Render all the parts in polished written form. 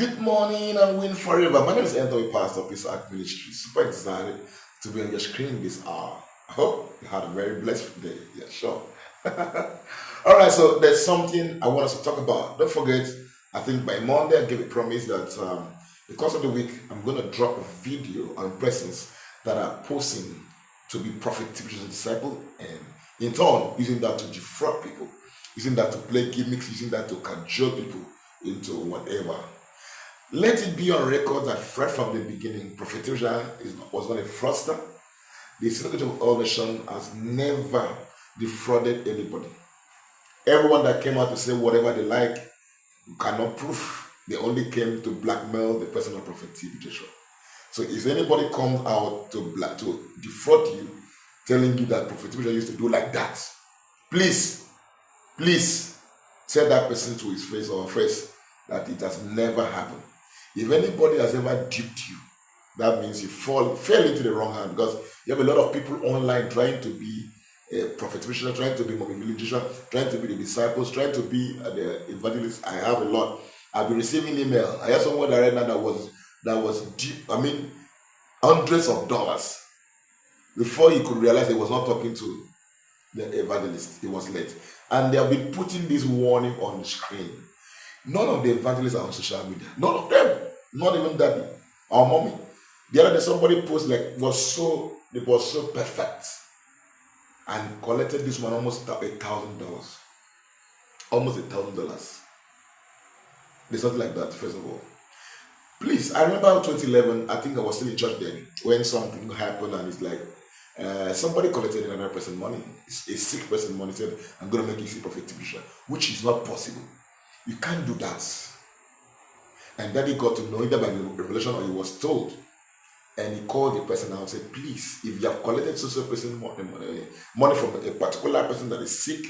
Good morning and win forever. My name is Anthony, Pastor of Peace Art Ministry. Super excited to be on your screen this hour. I hope you had a very blessed day. Yeah, sure. All right, so there's something I want us to talk about. Don't forget, I think by Monday I gave a promise that because of the week, I'm going to drop a video on persons that are posing to be prophet teachers and disciple, and in turn, using that to defraud people, using that to play gimmicks, using that to cajole people into whatever. Let it be on record that right from the beginning, Prophet Elijah was not a fraudster. The Synagogue of All Nations has never defrauded anybody. Everyone that came out to say whatever they like cannot prove. They only came to blackmail the person of Prophet Elijah. So if anybody comes out to defraud you, telling you that Prophet Elijah used to do like that, please tell that person to his face or her face that it has never happened. If anybody has ever duped you, that means you fell into the wrong hand, because you have a lot of people online trying to be a prophet, trying to be mobilization, trying to be the disciples, trying to be the evangelists. I have a lot. I've been receiving email. I have someone right now that was deep. I mean, hundreds of dollars. Before he could realize he was not talking to the evangelist, he was late. And they have been putting this warning on the screen. None of the evangelists are on social media. None of them. Not even daddy. Our mommy. The other day somebody posted it was so perfect. And collected this one almost $1,000. Almost $1,000. There's something like that, first of all. Please, I remember 2011, I think I was still in church then, when something happened and it's like, somebody collected another person's money, a sick person's money, said, I'm going to make you see Prophet Tibisha, which is not possible. You can't do that. And daddy got to know either by the revelation or he was told. And he called the person out and said, please, if you have collected social person money from a particular person that is sick,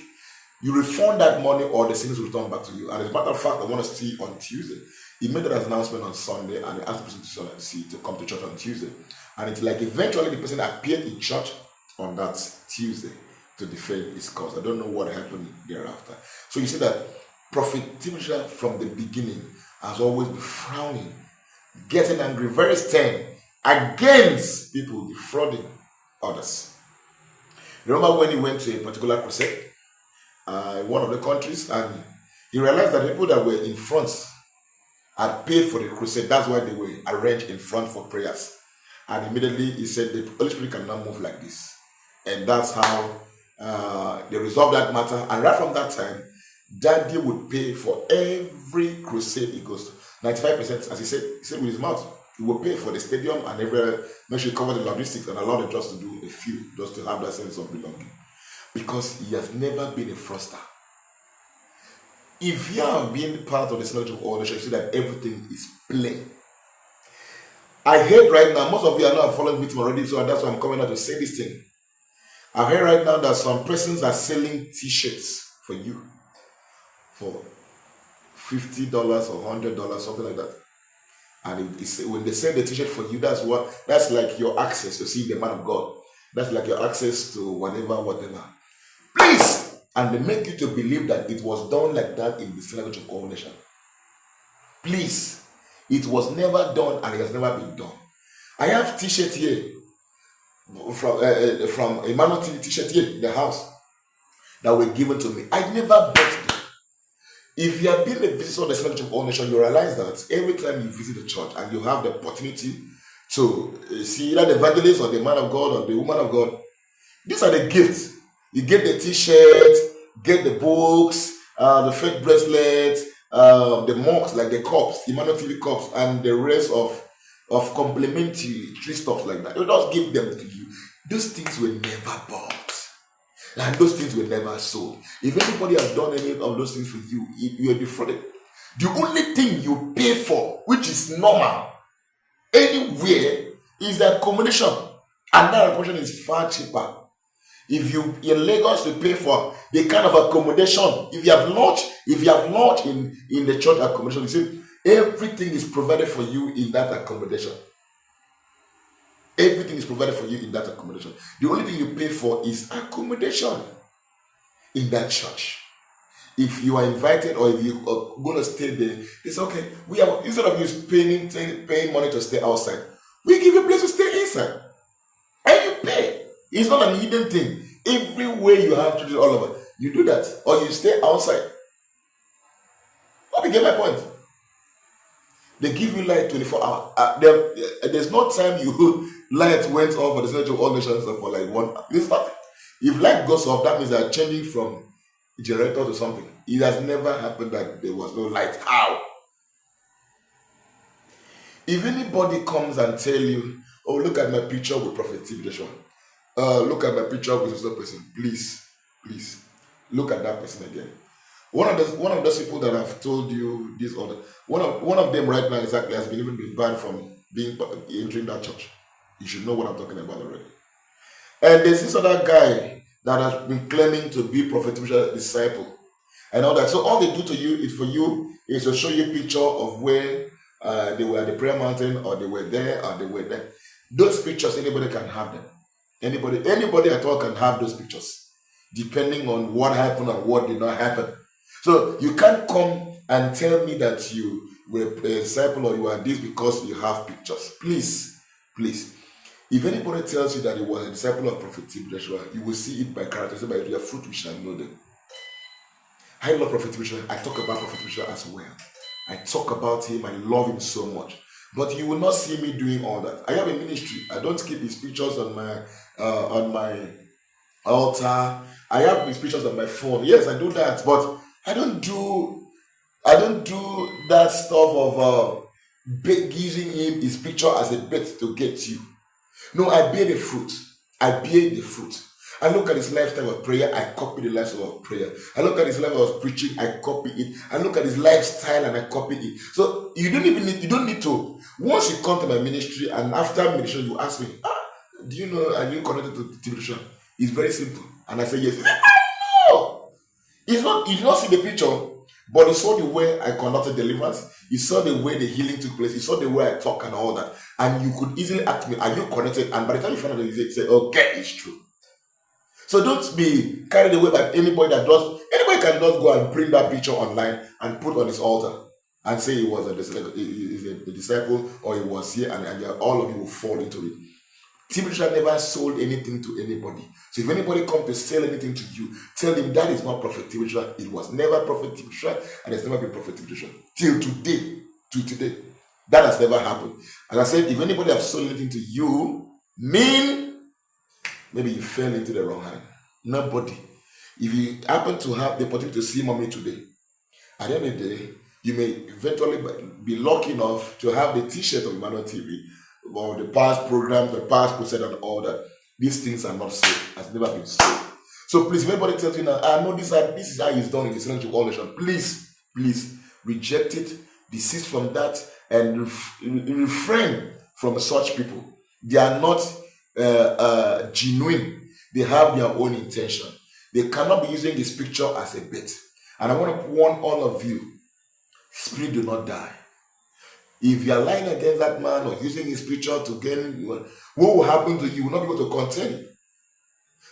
you refund that money or the things will return back to you. And as a matter of fact, I want to see on Tuesday. He made an announcement on Sunday and he asked the person to come to church on Tuesday. And it's like eventually the person appeared in church on that Tuesday to defend his cause. I don't know what happened thereafter. So you see that Prophet Timothy from the beginning has always been frowning, getting angry, very stern against people defrauding others. Remember when he went to a particular crusade in one of the countries, and he realized that people that were in front had paid for the crusade. That's why they were arranged in front for prayers. And immediately he said, the Holy Spirit cannot move like this. And that's how they resolved that matter. And right from that time, Daddy would pay for every crusade he goes to. 95%, as he said with his mouth, he will pay for the stadium and make sure he cover the logistics and allow them just to do a few, just to have that sense of belonging. Because he has never been a fraudster. If you have been part of the Synagogue of All Nations, you see that everything is plain. I heard right now, most of you are not following victim already, so that's why I'm coming out to say this thing. I heard right now that some persons are selling t-shirts for you for $50 or $100, something like that. And when they sell the t-shirt for you, that's like your access to see the man of God. That's like your access to whatever. Please! And they make you to believe that it was done like that in the Synagogue of All Nations. Please. It was never done and it has never been done. I have t-shirt here from EMMANUEL TV t-shirt here in the house that were given to me. I never bought them. If you have been a visitor of the Synagogue of All Nations, you realize that every time you visit the church and you have the opportunity to see either the evangelist or the man of God or the woman of God, these are the gifts. You get the t-shirt, get the books, the fake bracelets, the mugs like the cups, the EMMANUEL TV cups, and the rest of complimentary stuff like that. You just give them to you. Those things were never bought. And those things were never sold. If anybody has done any of those things for you, you are defrauded. The only thing you pay for, which is normal, anywhere, is the accommodation. And that accommodation is far cheaper. If you in Lagos, you pay for the kind of accommodation. If you have lodged in the church accommodation, you see, everything is provided for you in that accommodation. Everything is provided for you in that accommodation. The only thing you pay for is accommodation in that church. If you are invited or if you are going to stay there, it's okay. We have, instead of you paying money to stay outside, we give you a place to stay inside. And you pay. It's not an hidden thing. Everywhere you have to do all over, you do that. Or you stay outside. Hope you get my point. They give you light 24 hours. There's no time you light went off for the Center of all nations for like 1 hour. It's nothing. If light goes off, that means they're changing from generator to something. It has never happened that there was no light. How? If anybody comes and tell you, oh, look at my picture with Prophet T. Joshua, look at my picture with this other person, please look at that person again. One of those people that I've told you this other, one of them right now exactly has been even been banned from entering that church. You should know what I'm talking about already. And there's this other guy that has been claiming to be Prophet T.'s disciple and all that. So all they do to you is to show you a picture of where they were at the prayer mountain, or they were there, or they were there. Those pictures, anybody can have them. Anybody at all can have those pictures, depending on what happened or what did not happen. So you can't come and tell me that you were a disciple or you are this because you have pictures. Please. If anybody tells you that he was a disciple of Prophet Joshua, you will see it by character. So by their fruit we shall know them. I love Prophet Joshua. I talk about Prophet Joshua as well. I talk about him. I love him so much. But you will not see me doing all that. I have a ministry. I don't keep his pictures on my altar. I have his pictures on my phone. Yes, I do that, but I don't do that stuff of using him his picture as a bait to get you. No, I bear the fruit. I look at his lifestyle of prayer, I copy the lifestyle of prayer. I look at his level of preaching, I copy it. I look at his lifestyle and I copy it. So you don't need to. Once you come to my ministry and after ministry you ask me, do you know, are you connected to the TV? It's very simple. And I say yes. I know. You did not see the picture, but you saw the way I conducted deliverance. You saw the way the healing took place. You saw the way I talk and all that. And you could easily ask me, are you connected? And by the time you find out, you say, okay, it's true. So don't be carried away by anybody can just go and bring that picture online and put on his altar and say he was a disciple or he was here, and all of you will fall into it. Timothy never sold anything to anybody. So if anybody comes to sell anything to you, tell them that is not Prophet Timothy. It was never Prophet Timothy, and it's never been Prophet Timothy till today. That has never happened. As I said, if anybody has sold anything to you, maybe you fell into the wrong hand. Nobody. If you happen to have the opportunity to see mommy today, at the end of the day, you may eventually be lucky enough to have the t-shirt of Emmanuel TV or the past programs, the past crusade and all that. These things are not sold. Has never been sold. So please, if anybody tells you now, I know this is how it's done in the Center of all nations, please reject it, desist from that, and refrain from such people. They are not genuine. They have their own intention. They cannot be using this picture as a bait. And I want to warn all of you, spirit do not die. If you are lying against that man or using his picture to gain, what will happen to you? You will not be able to contain it.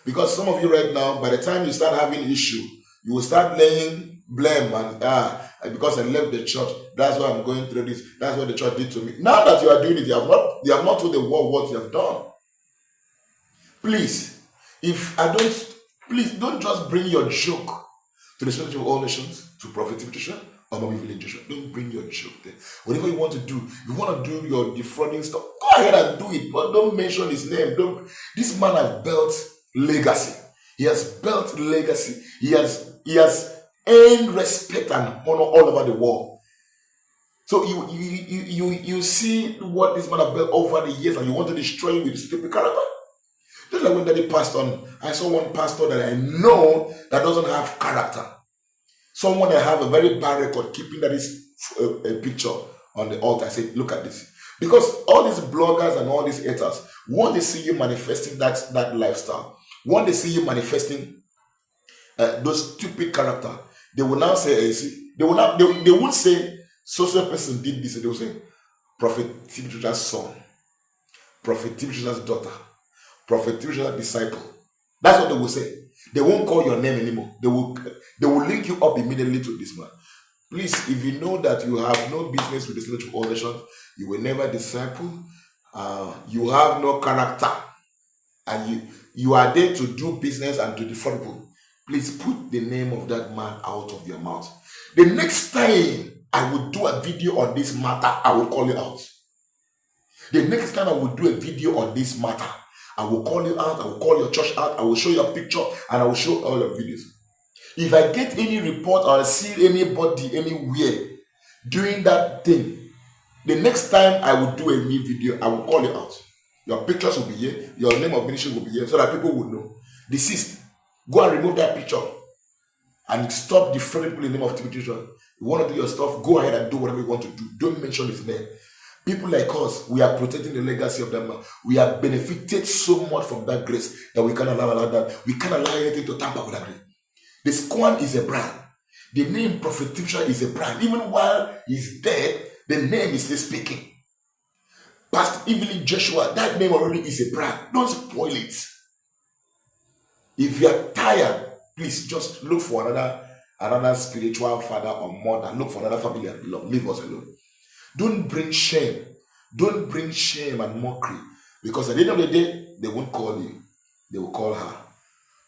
Because some of you right now, by the time you start having issue, you will start laying blame and because I left the church, that's why I'm going through this. That's what the church did to me. Now that you are doing it, you have not told the world what you have done. Please, don't just bring your joke to the Center of all nations, to Prophet Timothy or Mommy Village Joshua. Don't bring your joke there. Whatever you want to do, you want to do your defrauding stuff, go ahead and do it, but don't mention his name. This man has built legacy. He has built legacy. He has earned respect and honor all over the world. So you see what this man has built over the years, and you want to destroy him with a stupid character. Just like when Daddy passed on, I saw one pastor that I know that doesn't have character. Someone that have a very bad record keeping Daddy's picture on the altar. I said, look at this. Because all these bloggers and all these haters, once they see you manifesting that lifestyle, once they see you manifesting those stupid character, they will now say, they won't say, social person did this. They will say, Prophet Timothy's son, Prophet Timothy's daughter, Prophet Timothy's disciple. That's what they will say. They won't call your name anymore. They will link you up immediately to this man. Please, if you know that you have no business with the Synergy Coalition, you will never disciple, you have no character, and you are there to do business and to defraud people, please put the name of that man out of your mouth. The next time I will do a video on this matter, I will call you out. The next time I will do a video on this matter, I will call you out, I will call your church out, I will show your picture, and I will show all your videos. If I get any report or see anybody anywhere doing that thing, the next time I will do a new video, I will call you out. Your pictures will be here, your name of ministry will be here, so that people will know. Desist. Go and remove that picture and stop defrauding people in the name of Timothy. You want to do your stuff, go ahead and do whatever you want to do. Don't mention his name. People like us, we are protecting the legacy of that man. We have benefited so much from that grace that we can't allow that. We can't allow anything to tamper with that grace. The SCOAN is a brand. The name Prophet Timothy is a brand. Even while he's dead, the name is still speaking. Pastor Evelyn Joshua, that name already is a brand. Don't spoil it. If you are tired, please just look for another spiritual father or mother. Look for another family and belong. Leave us alone. Don't bring shame. Don't bring shame and mockery. Because at the end of the day, they won't call you. They will call her.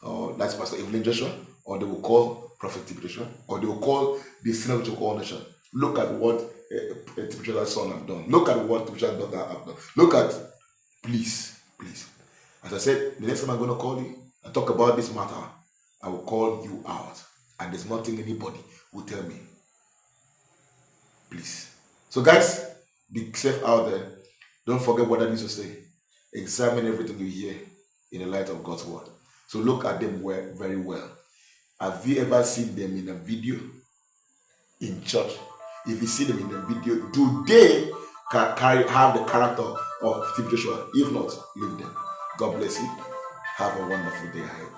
Or that's Pastor Evelyn Joshua. Or they will call Prophet Timothy. Or they will call the Synergy Coalition. Look at what Timothy's son have done. Look at what Timothy's daughter have done. Look at, please. As I said, the next time I'm going to call you and talk about this matter, I will call you out. And there's nothing anybody will tell me. Please. So guys, be safe out there. Don't forget what I need to say. Examine everything you hear in the light of God's word. So look at them very well. Have you ever seen them in a video in church? If you see them in a video, do they have the character of Timothy? If not, leave them. God bless you. Have a wonderful day ahead.